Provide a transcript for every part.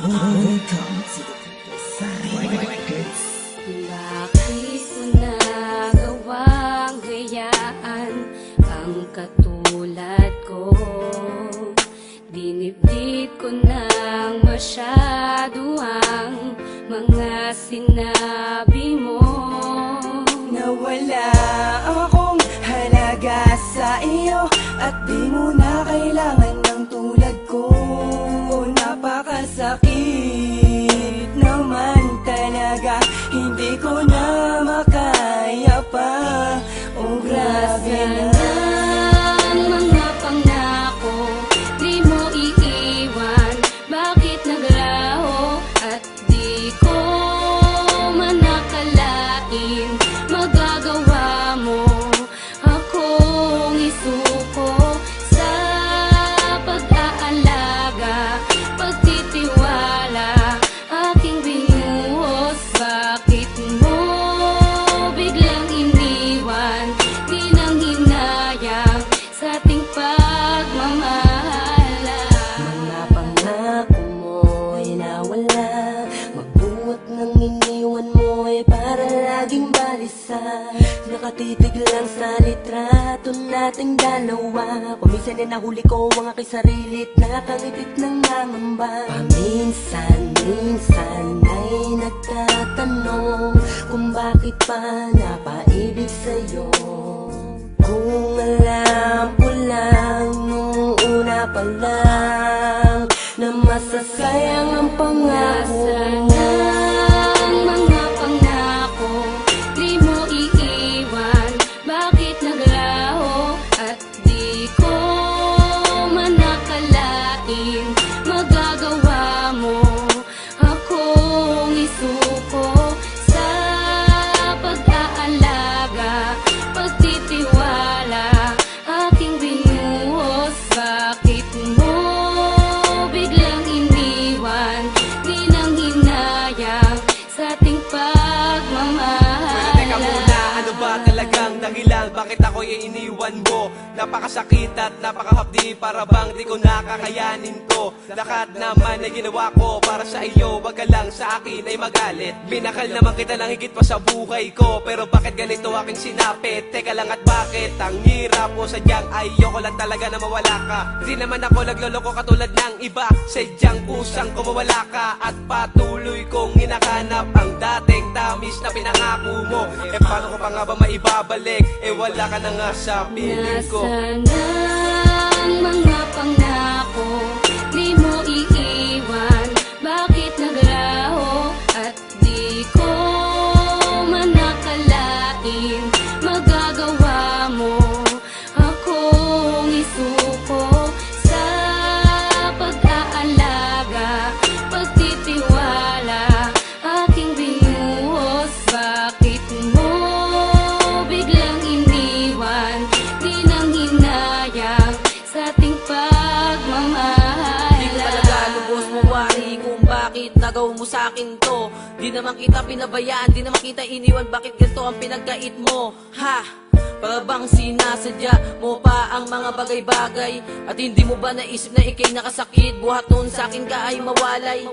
Welcome to the Design Records. Bakit ko nagawang gayaan ang katulad ko? Dinibdib ko nang masyado ang mga sinabi mo. Nawala akong halaga sa iyo at di mo na kailangan ng tulad ko. Napakasakit naman talaga, hindi ko na makaya pa. Oh, grabe na. Ang mga pangako, di mo iiwan. Bakit naglaho at di ko manakalain? Magagawa mo akong isuko sa pag-aalaga, pagtitiwala, aking binuhos. Bakit mo biglang iniwan? Di nang hinayang sa ating pagmamahala. Mga pangako mo'y nawala, magbuot ng iniwan mo'y para laging balisa. Nakatitig lang sa litrato nating dalawa. Paminsan ay nahuli ko ang aking sarilit, nakangipit ng nangamba. Paminsan-minsan ay nagtatanong kung bakit pa napaibig sa'yo. Kung alam ko lang nung una pa lang na masasayang ang pangako. Ang mga pangako, di mo iiwan. Bakit naglaho at di ko manakalain? Magagawa mo akong isuko sa pag-aalaga, pagtitiwala, aking binuhos. Bakit mo biglang iniwan? Di nang hinayang sa ating pagmamahala. Teka muna, ano ba talagang dahilan? Bakit ako'y iniwan mo? Napakasakit at napakahapdi, para bang di ko nakakayanin to. Lahat naman ay ginawa ko para sa iyo, wag ka lang sa akin ay magalit. Minakal naman kita lang higit pa sa buhay ko, pero bakit ganito aking sinapit? Teka lang, at bakit ang hirap o sadyang ayoko lang talaga na mawala ka? Di naman ako nagloloko katulad ng iba, sadyang kusang ko mawala ka. At patuloy kong hinahanap ang dating tamis na pinangako mo. Eh paano ko pa nga ba maibabalik? Eh wala ka na nga sa piling ko. Nasaan ang mga pangako, di mo iiwan? Bakit naglaho at di ko manakalain? Magagawa mo akong isuko sa pag-aalaga, pagtitiwala, aking binuhos. Bakit mo biglang iniwan? Di nang hinayang sa ating pagmamahala. Di ko talaga lubos mawari kung bakit nagawa mo sa akin to. Di naman kita pinabayaan, di naman kita iniwan. Bakit ganito ang pinagkait mo? Ha? Para bang sinasadya mo pa ang mga bagay-bagay? At hindi mo ba naisip na ikay nakasakit? Buhat noon sa akin ka ay mawalay.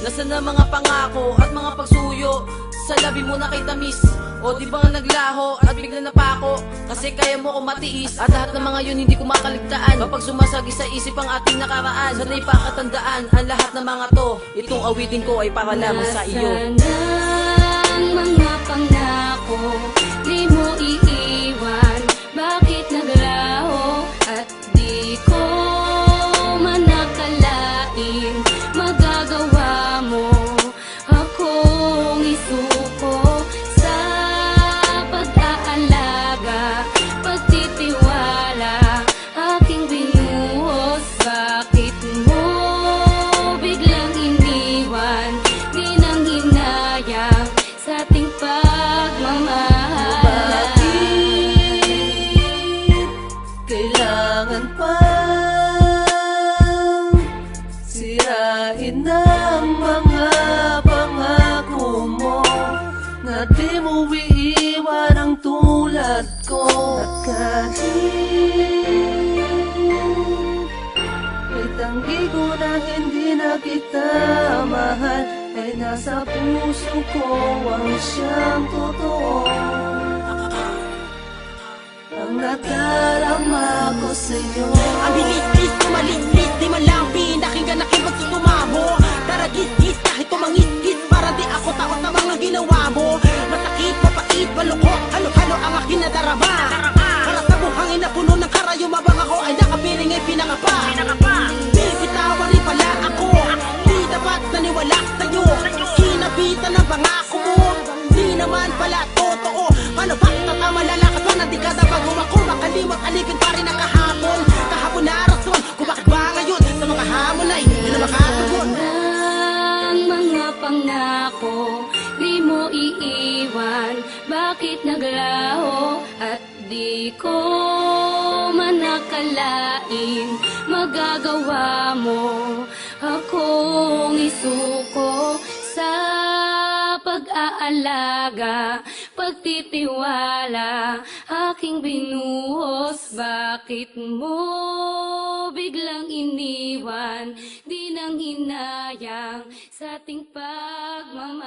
Nasaan na mga pangako at mga pagsuyo? Sa labi mo na kay tamis, o di ba nga naglaho at bigla napako? Kasi kaya mo ko matiis, at lahat ng mga yun hindi ko makaligtaan. Kapag sumasagi sa isip ang ating nakaraan, sana'y pakatandaan ang lahat ng mga to. Itong awitin ko ay para lamang sa iyo. Nasaan ang mga pangako, di mo iiwan? Bakit naglaho at di ko manakalain? Magagawa mo akong isuko sa pag-aalaga, pagtitiwala, aking binuhos. Bakit mo biglang iniwan? Di nang hinayang sa ating pagmamahal. ay nasa puso ko ang siyang totoo. Ang nadarama ko sa'yo. Ang bilis-bis, malinis, di man lang pinakinggan na kibag sumamo. Daragis-gis, kahit tumangis-gis, para di ako takot na mga ginawa mo. Masakit, mapait, malukot, halo-halo ang aking nadarama. Para sa buhangin na puno ng karayo, mabang ako ay nakapiring ay pinangapa. Bibitawan rin pala ako, di dapat naniwala sa'yo. Kinabitan ng pangako mo, di naman pala totoo. Paano ba tatama lalakas mo na di ka dapat ako makalimot, alipin pa rin ang kahapon. Kahapon na rason, kung bakit ba ngayon sa mga hamon ay hindi na makatugon. Ang mga pangako di mo iiwan, bakit naglaho at di ko man nakalain magagawa mo akong isuko sa pag-aalaga, pagtitiwala aking binuhos. Bakit mo biglang iniwan, di nang hinayang sa ating pagmamahala?